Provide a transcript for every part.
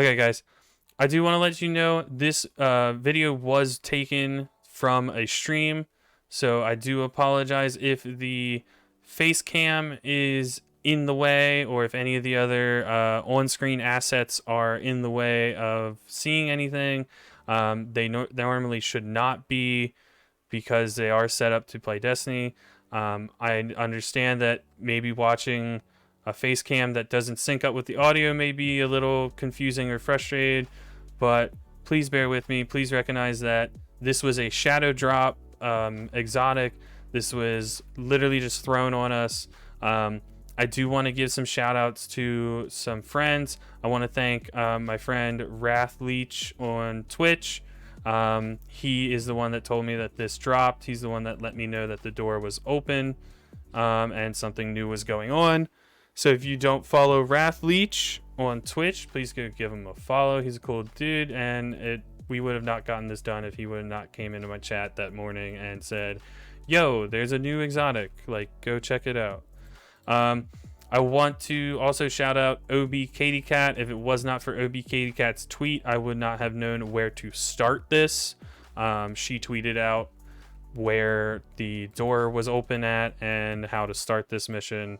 Okay, guys, I do want to let you know this video was taken from a stream, so I do apologize if the face cam is in the way or if any of the other on-screen assets are in the way of seeing anything. They normally should not be because they are set up to play Destiny. I understand that maybe watching a face cam that doesn't sync up with the audio may be a little confusing or frustrated, but please bear with me. Please recognize that this was a shadow drop exotic. This was literally just thrown on us. I do want to give some shout outs to some friends. I want to thank my friend Wrath Leech on Twitch. He is the one that told me that this dropped. He's the one that let me know that the door was open and something new was going on. So if you don't follow Wrath Leech on Twitch, please go give him a follow. He's a cool dude, and we would have not gotten this done if he would have not came into my chat that morning and said, yo, there's a new exotic, like, go check it out. I want to also shout out OB Katie Cat. If it was not for OB Katie Cat's tweet, I would not have known where to start this. She tweeted out where the door was open at and how to start this mission.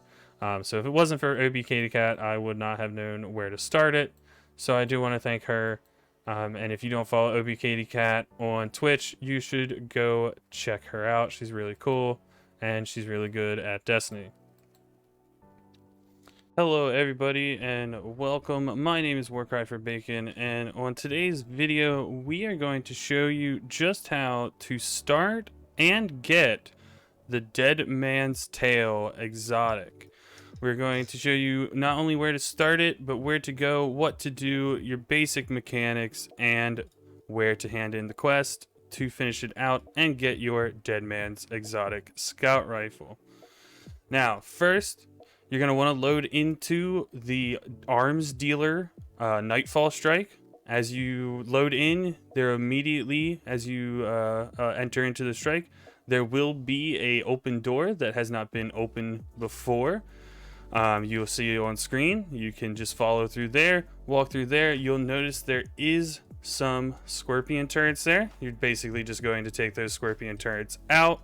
So if it wasn't for OB Katie Cat, I would not have known where to start it. So I do want to thank her. And if you don't follow OB Katie Cat on Twitch, you should go check her out. She's really cool and she's really good at Destiny. Hello everybody and welcome. My name is Warcry for Bacon, and on today's video we are going to show you just how to start and get the Dead Man's Tale exotic. We're going to show you not only where to start it, but where to go, what to do, your basic mechanics, and where to hand in the quest to finish it out and get your Dead Man's exotic scout rifle. Now first, you're going to want to load into the arms dealer Nightfall Strike. As you load in, there immediately, as you enter into the strike, there will be a open door that has not been opened before. You'll see it on screen. You can just follow through there, walk through there. You'll notice there is some scorpion turrets there. You're basically just going to take those scorpion turrets out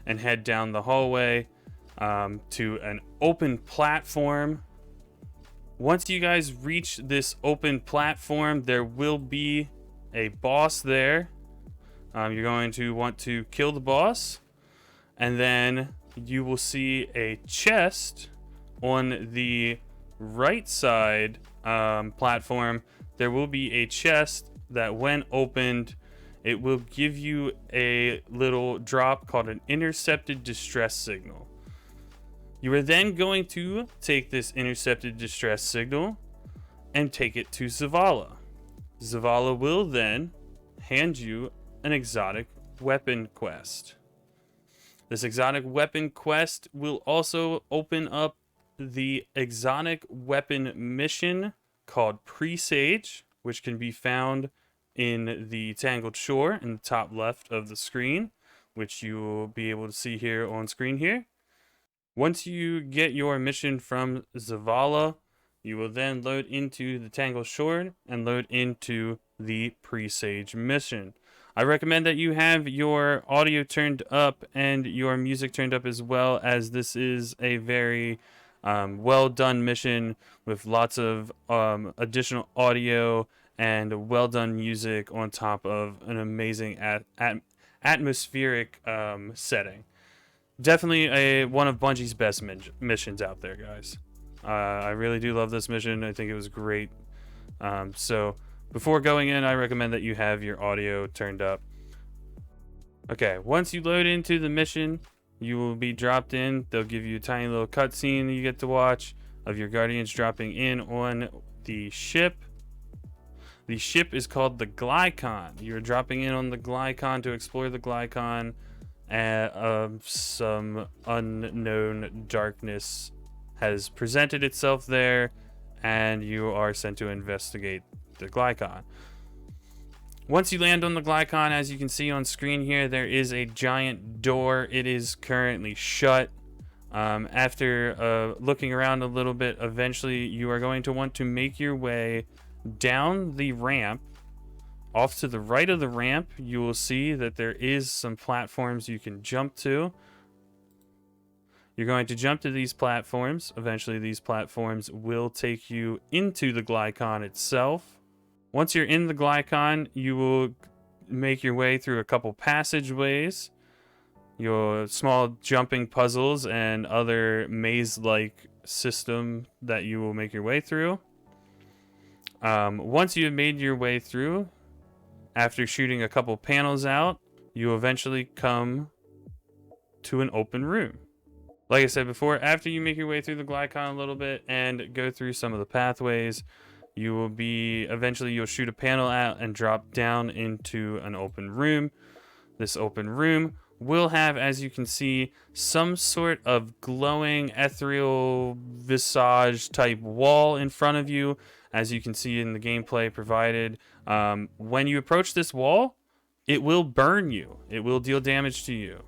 and head down the hallway to an open platform. Once you guys reach this open platform, there will be a boss there. You're going to want to kill the boss, and then you will see a chest on the right side platform. There will be a chest that when opened, it will give you a little drop called an intercepted distress signal. You are then going to take this intercepted distress signal and take it to Zavala. Zavala will then hand you an exotic weapon quest. This exotic weapon quest will also open up the exotic weapon mission called Presage, which can be found in the Tangled Shore in the top left of the screen, which you will be able to see here on screen here. Once you get your mission from Zavala, you will then load into the Tangled Shore and load into the Presage mission. I recommend that you have your audio turned up and your music turned up as well, as this is a very well done mission with lots of additional audio and well done music on top of an amazing atmospheric setting. Definitely one of Bungie's best missions out there, guys. I really do love this mission. I think it was great. So before going in, I recommend that you have your audio turned up. Okay, once you load into the mission, you will be dropped in. They'll give you a tiny little cutscene that you get to watch of your Guardians dropping in on the ship. The ship is called the Glykon. You're dropping in on the Glykon to explore the Glykon. Some unknown darkness has presented itself there, and you are sent to investigate the Glykon. Once you land on the Glykon, as you can see on screen here, there is a giant door. It is currently shut. After looking around a little bit, eventually you are going to want to make your way down the ramp, off to the right of the ramp, you will see that there is some platforms you can jump to. You're going to jump to these platforms. Eventually, these platforms will take you into the Glykon itself. Once you're in the Glykon, you will make your way through a couple passageways, your small jumping puzzles, and other maze-like system that you will make your way through. Once you have made your way through, after shooting a couple panels out, you eventually come to an open room. Like I said before, after you make your way through the Glykon a little bit and go through some of the pathways, you will eventually you'll shoot a panel out and drop down into an open room. This open room will have, as you can see, some sort of glowing ethereal visage type wall in front of you, as you can see in the gameplay provided. When you approach this wall, it will burn you. It will deal damage to you.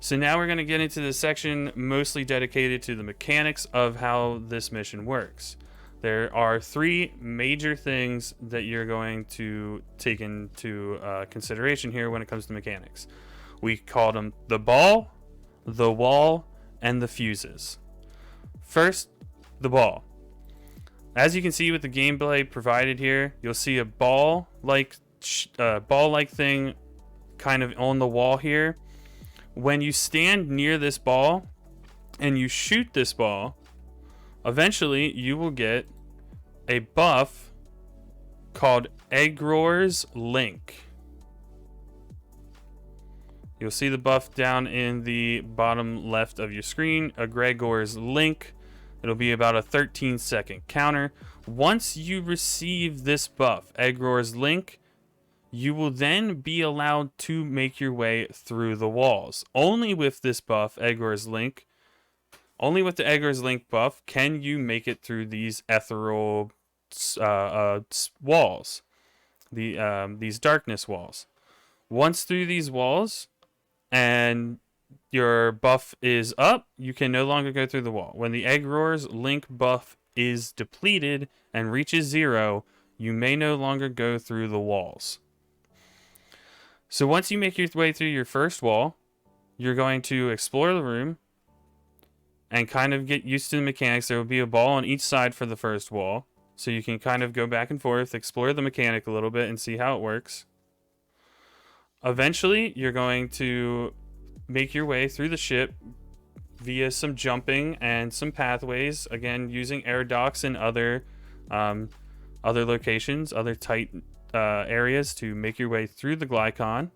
So now we're going to get into the section mostly dedicated to the mechanics of how this mission works. There are 3 major things that you're going to take into consideration here when it comes to mechanics. We called them the ball, the wall, and the fuses. First, the ball. As you can see with the gameplay provided here, you'll see a ball-like thing kind of on the wall here. When you stand near this ball and you shoot this ball, eventually you will get a buff called Eggrore's Link. You'll see the buff down in the bottom left of your screen, Eggrore's Link. It'll be about a 13-second counter. Once you receive this buff, Eggrore's Link, you will then be allowed to make your way through the walls. Only with this buff, Eggrore's Link, only with the Eggrore's Link buff can you make it through these ethereal walls, these darkness walls. Once through these walls and your buff is up, you can no longer go through the wall. When the Eggrore's Link buff is depleted and reaches 0, you may no longer go through the walls. So once you make your way through your first wall, you're going to explore the room and kind of get used to the mechanics. There will be a ball on each side for the first wall, so you can kind of go back and forth, explore the mechanic a little bit, and see how it works. Eventually, you're going to make your way through the ship via some jumping and some pathways, again using air docks and other locations, other tight areas to make your way through the Glykon,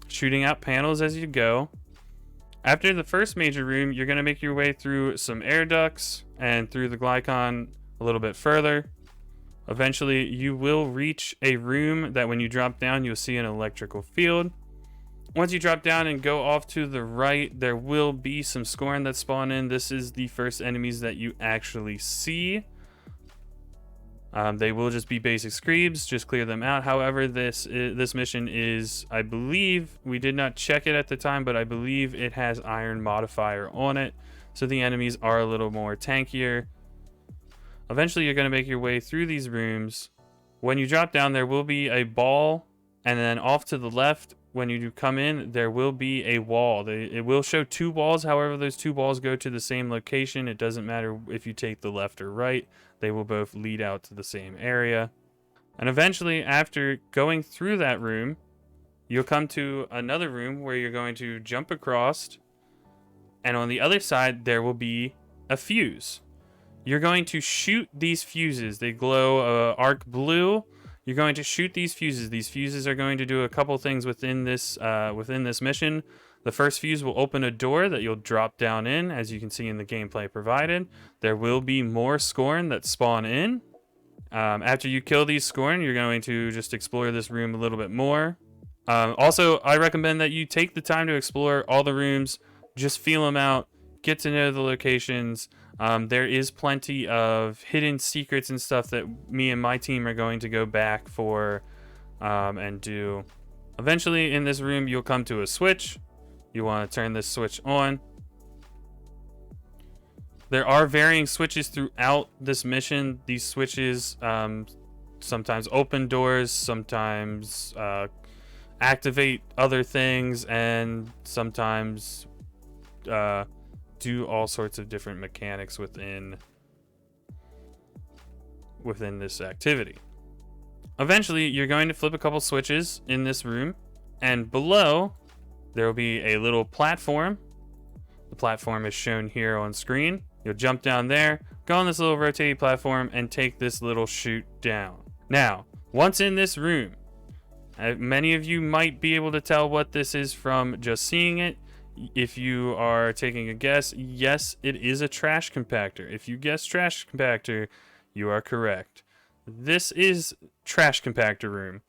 shooting out panels as you go. After the first major room, you're going to make your way through some air ducts and through the Glykon a little bit further. Eventually, you will reach a room that when you drop down, you'll see an electrical field. Once you drop down and go off to the right, there will be some Scorn that spawn in. This is the first enemies that you actually see. They will just be basic Screebs, just clear them out. However, this mission is, I believe, we did not check it at the time, but I believe it has iron modifier on it, so the enemies are a little more tankier. Eventually, you're going to make your way through these rooms. When you drop down, there will be a ball, and then off to the left, when you come in, there will be a wall. It will show 2 walls. However, those 2 walls go to the same location. It doesn't matter if you take the left or right. They will both lead out to the same area. And eventually, after going through that room, you'll come to another room where you're going to jump across. And on the other side, there will be a fuse. You're going to shoot these fuses. They glow arc blue. You're going to shoot these fuses. These fuses are going to do a couple things within this mission. The first fuse will open a door that you'll drop down in, as you can see in the gameplay provided. There will be more Scorn that spawn in. After you kill these Scorn, you're going to just explore this room a little bit more. Also, I recommend that you take the time to explore all the rooms. Just feel them out. Get to know the locations. There is plenty of hidden secrets and stuff that me and my team are going to go back for and do. Eventually, in this room, you'll come to a switch. You want to turn this switch on. There are varying switches throughout this mission. These switches sometimes open doors, sometimes activate other things, and sometimes do all sorts of different mechanics within this activity. Eventually, you're going to flip a couple switches in this room, and below there will be a little platform. The platform is shown here on screen. You'll jump down there, go on this little rotating platform, and take this little chute down. Now, once in this room, many of you might be able to tell what this is from just seeing it. If you are taking a guess, yes, it is a trash compactor. If you guess trash compactor, you are correct. This is trash compactor room.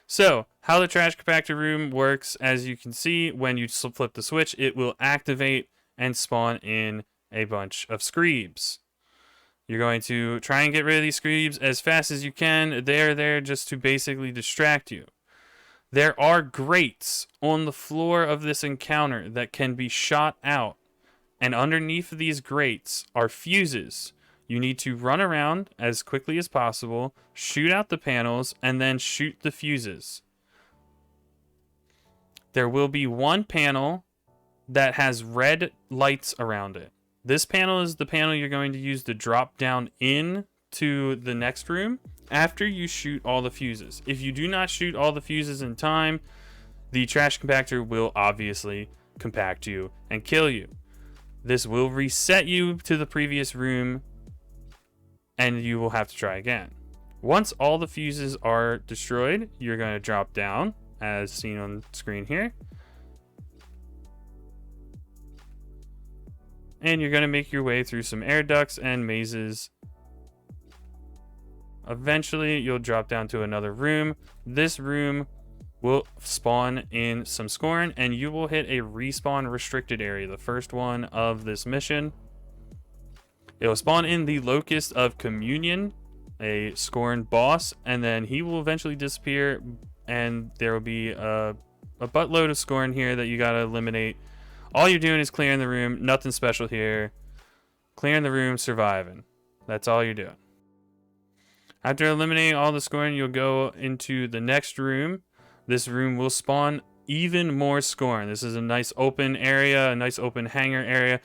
So, how the trash compactor room works, as you can see, when you flip the switch, it will activate and spawn in a bunch of screebs. You're going to try and get rid of these screebs as fast as you can. They're there just to basically distract you. There are grates on the floor of this encounter that can be shot out, and underneath these grates are fuses. You need to run around as quickly as possible, shoot out the panels, and then shoot the fuses. There will be one panel that has red lights around it. This panel is the panel you're going to use to drop down into the next room after you shoot all the fuses. If you do not shoot all the fuses in time, the trash compactor will obviously compact you and kill you. This will reset you to the previous room, and you will have to try again. Once all the fuses are destroyed, you're going to drop down, as seen on screen here. And you're going to make your way through some air ducts and mazes. Eventually, you'll drop down to another room. This room will spawn in some scorn, and you will hit a respawn restricted area, the first one of this mission. It will spawn in the Locust of Communion, a scorn boss, and then he will eventually disappear, and there will be a buttload of scorn here that you gotta eliminate. All you're doing is clearing the room, nothing special here. Clearing the room, surviving. That's all you're doing. After eliminating all the scorn, you'll go into the next room. This room will spawn even more scorn. This is a nice open area, a nice open hangar area.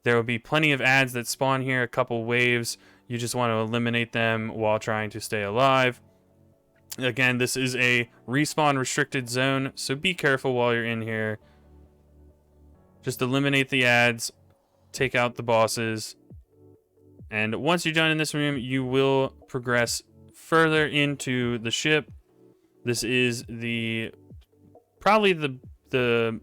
There will be plenty of ads that spawn here, a couple waves. You just want to eliminate them while trying to stay alive. Again, this is a respawn restricted zone, so be careful while you're in here. Just eliminate the ads, take out the bosses, and once you're done in this room, you will progress further into the ship. This is probably the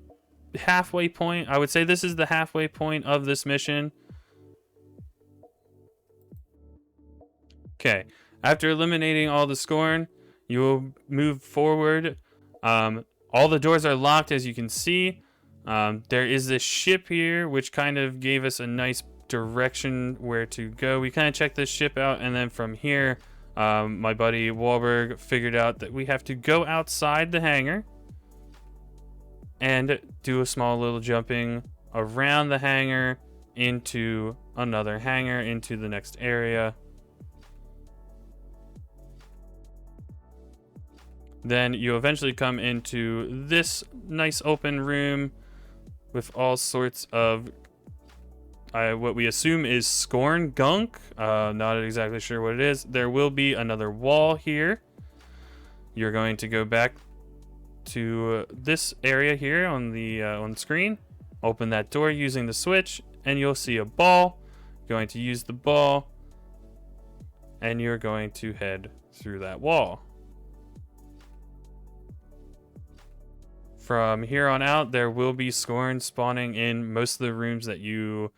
halfway point. I would say this is the halfway point of this mission. Okay, after eliminating all the scorn, you will move forward. All the doors are locked, as you can see. There is this ship here, which kind of gave us a nice direction where to go. We kind of checked this ship out, and then from here, my buddy Wahlberg figured out that we have to go outside the hangar and do a small little jumping around the hangar into another hangar into the next area. Then you eventually come into this nice open room with all sorts of what we assume is scorn gunk. Not exactly sure what it is. There will be another wall here. You're going to go back to this area here on the screen. Open that door using the switch, and you'll see a ball. You're going to use the ball, and you're going to head through that wall. From here on out, there will be scorn spawning in most of the rooms that you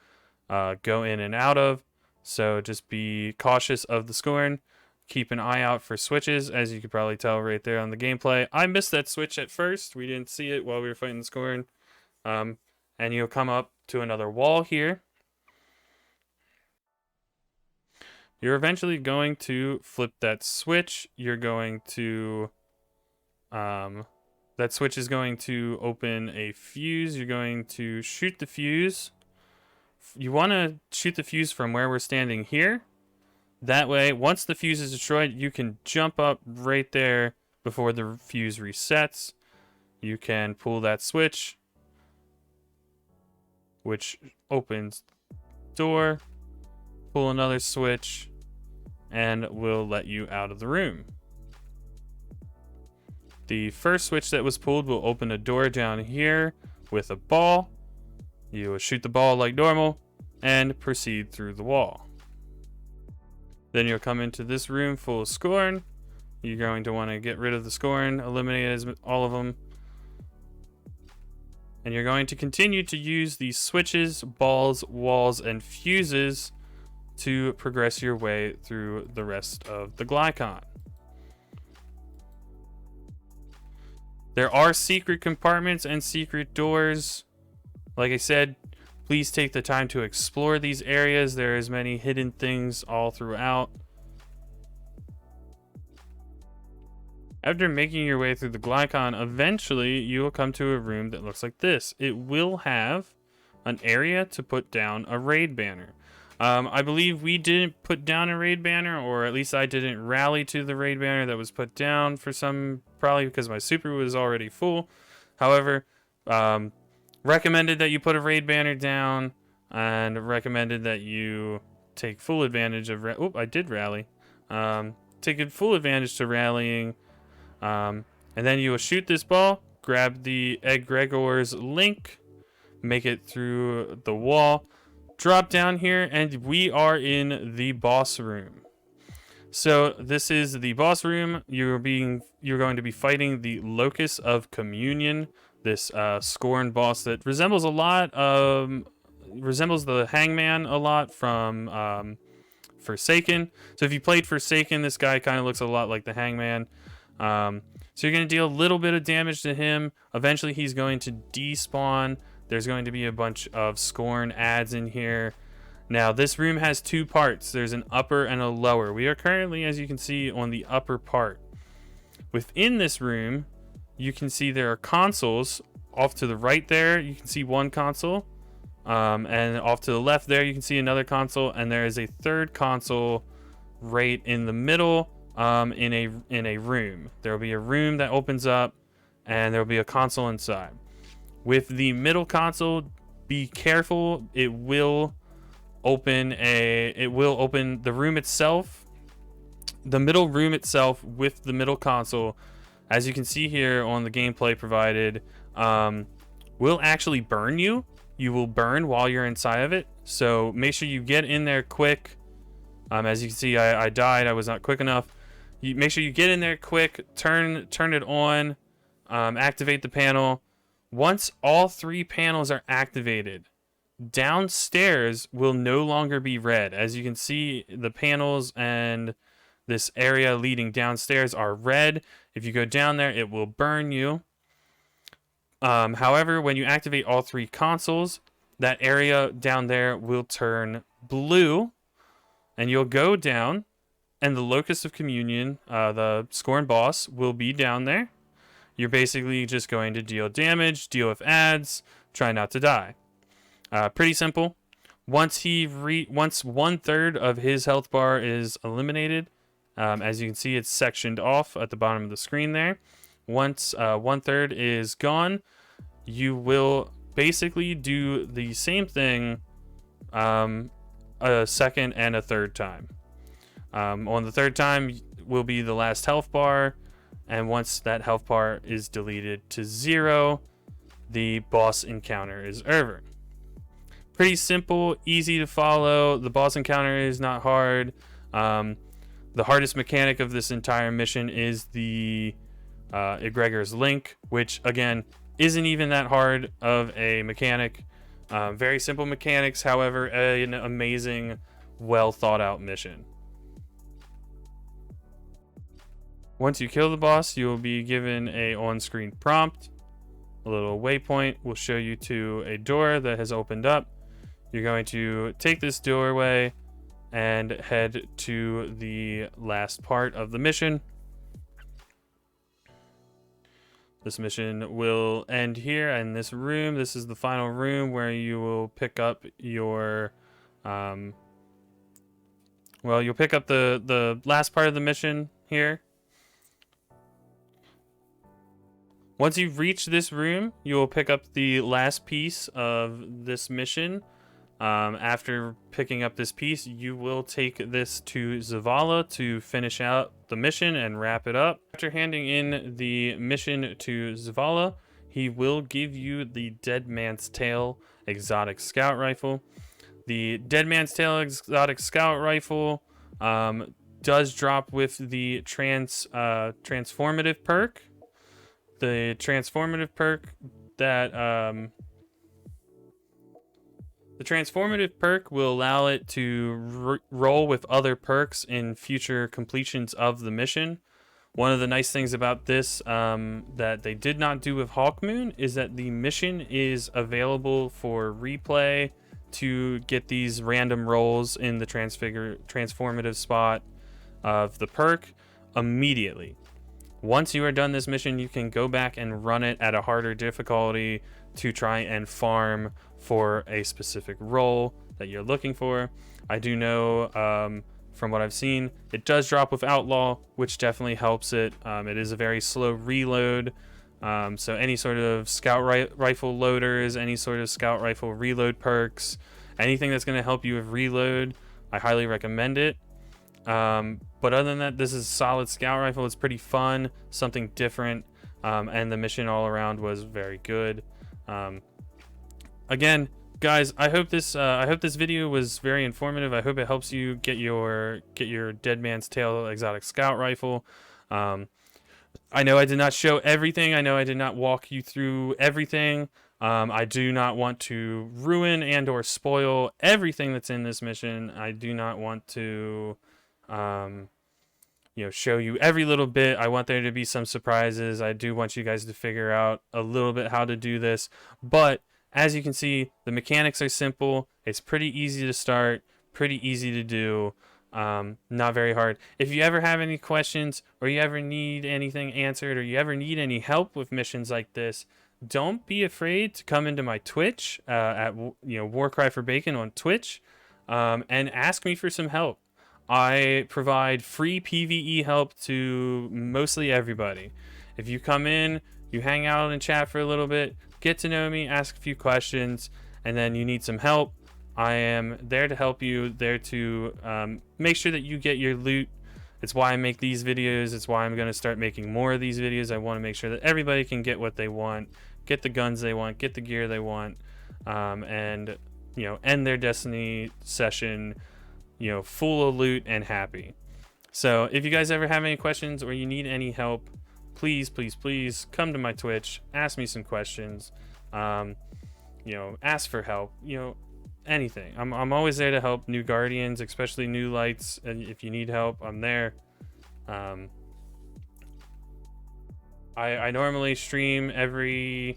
go in and out of. So just be cautious of the scorn. Keep an eye out for switches, as you could probably tell right there on the gameplay. I missed that switch at first. We didn't see it while we were fighting the scorn. And you'll come up to another wall here. You're eventually going to flip that switch. You're going to... that switch is going to open a fuse. You're going to shoot the fuse. You want to shoot the fuse from where we're standing here. That way, once the fuse is destroyed, you can jump up right there before the fuse resets. You can pull that switch, which opens door, pull another switch, and will let you out of the room. The first switch that was pulled will open a door down here with a ball. You will shoot the ball like normal and proceed through the wall. Then you'll come into this room full of scorn. You're going to want to get rid of the scorn, eliminate all of them. And you're going to continue to use these switches, balls, walls, and fuses to progress your way through the rest of the Glykon. There are secret compartments and secret doors. Like I said, please take the time to explore these areas. There is many hidden things all throughout. After making your way through the Glykon, eventually you will come to a room that looks like this. It will have an area to put down a raid banner. I believe we didn't put down a raid banner, or at least I didn't rally to the raid banner that was put down for some, probably because my super was already full. However, recommended that you put a raid banner down, and recommended that you take full advantage of, I did rally. Take full advantage to rallying, and then you will shoot this ball, grab the Egregor's link, make it through the wall, drop down here, and we are in the boss room. So this is the boss room. You're going to be fighting the Locus of Communion, this Scorn boss that resembles the Hangman a lot from Forsaken. So if you played Forsaken, this guy kind of looks a lot like the Hangman. So you're going to deal a little bit of damage to him. Eventually he's going to despawn. There's going to be a bunch of Scorn ads in here. Now, this room has two parts. There's an upper and a lower. We are currently, as you can see, on the upper part. Within this room, you can see there are consoles. Off to the right there, you can see one console. And off to the left there, you can see another console. And there is a third console right in the middle in a room. There will be a room that opens up, and there will be a console inside. With the middle console, be careful. It will open the room itself, the middle room itself with the middle console, as you can see here on the gameplay provided, will actually burn you. You will burn while you're inside of it. So make sure you get in there quick. As you can see, I died. I was not quick enough. You make sure you get in there quick, turn it on, activate the panel. Once all three panels are activated, downstairs will no longer be red. As you can see, the panels and this area leading downstairs are red. If you go down there, it will burn you. However, when you activate all three consoles, that area down there will turn blue, and you'll go down, and the Locus of Communion, the Scorn boss, will be down there. You're basically just going to deal damage, deal with ads, try not to die. Pretty simple. Once 1/3 of his health bar is eliminated, as you can see, it's sectioned off at the bottom of the screen there. Once 1/3 is gone, you will basically do the same thing a second and a third time. On the third time will be the last health bar, and once that health bar is deleted to 0, the boss encounter is over. Pretty simple, easy to follow. The boss encounter is not hard. The hardest mechanic of this entire mission is the Egregor's Link, which again isn't even that hard of a mechanic. Very simple mechanics, however, an amazing, well thought out mission. Once you kill the boss, you will be given a on-screen prompt. A little waypoint will show you to a door that has opened up. You're going to take this doorway and head to the last part of the mission. This mission will end here in this room. This is the final room where you will pick up your, well, you'll pick up the last part of the mission here. Once you've reached this room, you will pick up the last piece of this mission. After picking up this piece, you will take this to Zavala to finish out the mission and wrap it up. After handing in the mission to Zavala, he will give you the Dead Man's Tale exotic scout rifle. The Dead Man's Tale exotic scout rifle does drop with the transformative perk. The transformative perk that the transformative perk will allow it to roll with other perks in future completions of the mission. One of the nice things about this that they did not do with Hawkmoon is that the mission is available for replay to get these random rolls in the transformative spot of the perk immediately. Once you are done this mission, you can go back and run it at a harder difficulty to try and farm for a specific role that you're looking for. I do know from what I've seen, it does drop with Outlaw, which definitely helps it. It is a very slow reload. So any sort of scout rifle loaders, any sort of scout rifle reload perks, anything that's going to help you with reload, I highly recommend it. But other than that, this is a solid scout rifle. It's pretty fun, something different, and the mission all around was very good. Again, guys, I hope this video was very informative. I hope it helps you get your Dead Man's Tale exotic scout rifle. I know I did not show everything. I know I did not walk you through everything. I do not want to ruin and or spoil everything that's in this mission. I do not want to show you every little bit. I want there to be some surprises. I do want you guys to figure out a little bit how to do this, but as you can see, the mechanics are simple. It's pretty easy to start, pretty easy to do, not very hard. If you ever have any questions, or you ever need anything answered, or you ever need any help with missions like this, don't be afraid to come into my Twitch at Warcry for Bacon on Twitch, and ask me for some help. I provide free PvE help to mostly everybody. If you come in, you hang out and chat for a little bit, get to know me, ask a few questions, and then you need some help, I am there to help you, there to make sure that you get your loot. It's why I make these videos. It's why I'm going to start making more of these videos. I want to make sure that everybody can get what they want, get the guns they want, get the gear they want, and end their Destiny session full of loot and happy. So if you guys ever have any questions or you need any help, please come to my Twitch, ask me some questions, ask for help, anything. I'm always there to help new Guardians, especially new lights, and if you need help, I'm there. I normally stream every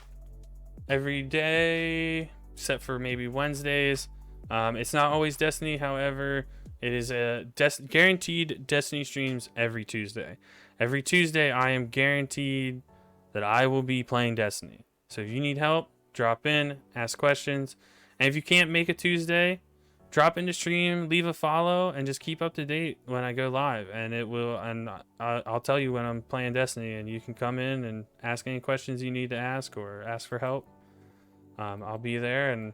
day except for maybe Wednesdays. It's not always Destiny, however, it is a guaranteed Destiny streams every Tuesday. Every Tuesday, I am guaranteed that I will be playing Destiny. So if you need help, drop in, ask questions. And if you can't make a Tuesday, drop into stream, leave a follow, and just keep up to date when I go live. And I'll tell you when I'm playing Destiny, and you can come in and ask any questions you need to ask or ask for help. I'll be there and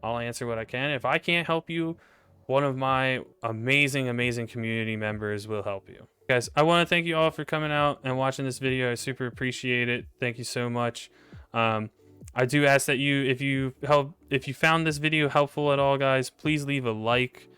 I'll answer what I can. If I can't help you, one of my amazing community members will help you. Guys, I want to thank you all for coming out and watching this video. I super appreciate it. Thank you so much. I do ask that if you found this video helpful at all, guys, please leave a like,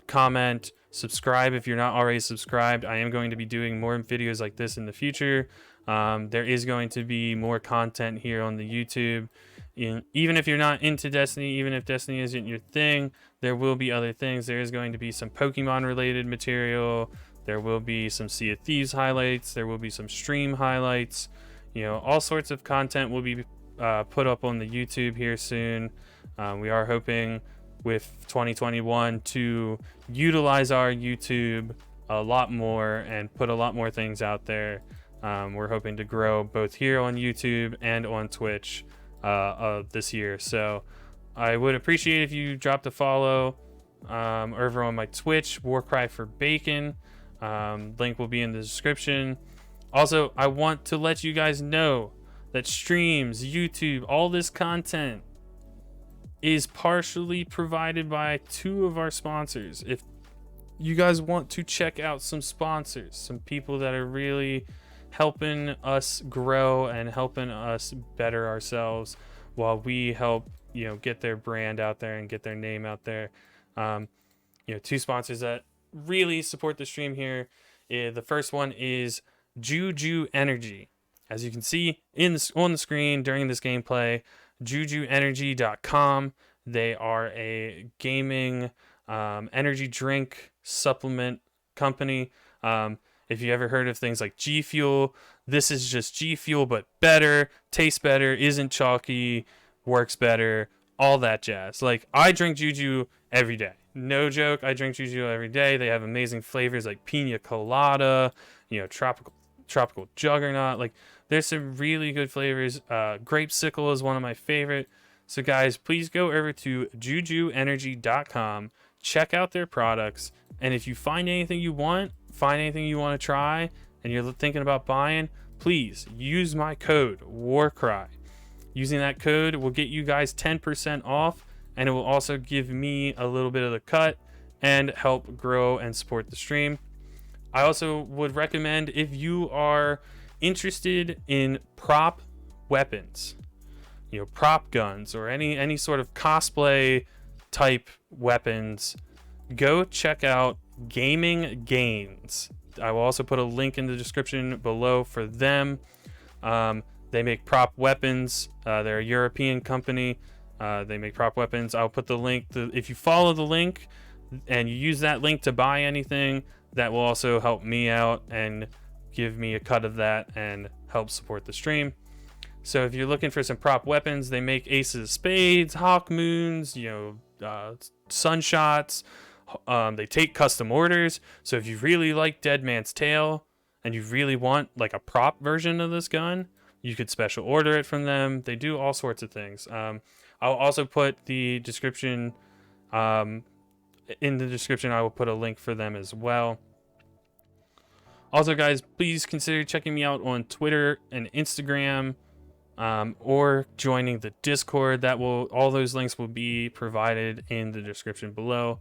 comment, subscribe if you're not already subscribed. I am going to be doing more videos like this in the future. There is going to be more content here on the YouTube. Even if you're not into Destiny, even if Destiny isn't your thing, there will be other things. There is going to be some Pokemon related material. There will be some Sea of Thieves highlights. There will be some stream highlights. All sorts of content will be put up on the YouTube here soon. We are hoping with 2021 to utilize our YouTube a lot more and put a lot more things out there. We're hoping to grow both here on YouTube and on Twitch this year. So I would appreciate if you dropped a follow over on my Twitch, Warcry for Bacon. Link will be in the description. Also, I want to let you guys know that streams, YouTube, all this content is partially provided by 2 of our sponsors. If you guys want to check out some sponsors, some people that are really helping us grow and helping us better ourselves while we help, get their brand out there and get their name out there. 2 sponsors that really support the stream here. The first one is Juju Energy. As you can see on the screen during this gameplay, jujuenergy.com. They are a gaming energy drink supplement company. If you ever heard of things like G Fuel, this is just G Fuel, but better, tastes better, isn't chalky, works better, all that jazz. Like, I drink Juju every day. No joke, I drink Juju every day. They have amazing flavors like pina colada, tropical juggernaut. Like, there's some really good flavors. Grapesicle is one of my favorite. So guys, please go over to jujuenergy.com, check out their products, and if you find anything you want to try, and you're thinking about buying, please use my code WARCRY. Using that code will get you guys 10% off, and it will also give me a little bit of the cut and help grow and support the stream. I also would recommend, if you are interested in prop weapons, prop guns, or any sort of cosplay type weapons, go check out Gaming Gains. I will also put a link in the description below for them. They make prop weapons. They're a European company. They make prop weapons. I'll put the link. If you follow the link and you use that link to buy anything, that will also help me out and give me a cut of that and help support the stream. So if you're looking for some prop weapons, they make aces of spades, hawk moons, sunshots. They take custom orders. So if you really like Dead Man's Tale and you really want like a prop version of this gun, you could special order it from them. They do all sorts of things. I'll also put the description in the description. I will put a link for them as well. Also, guys, please consider checking me out on Twitter and Instagram, or joining the Discord. All those links will be provided in the description below.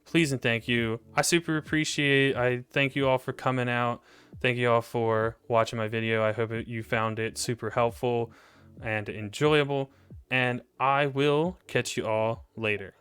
Please and thank you. I super appreciate. I thank you all for coming out. Thank you all for watching my video. I hope you found it super helpful and enjoyable. And I will catch you all later.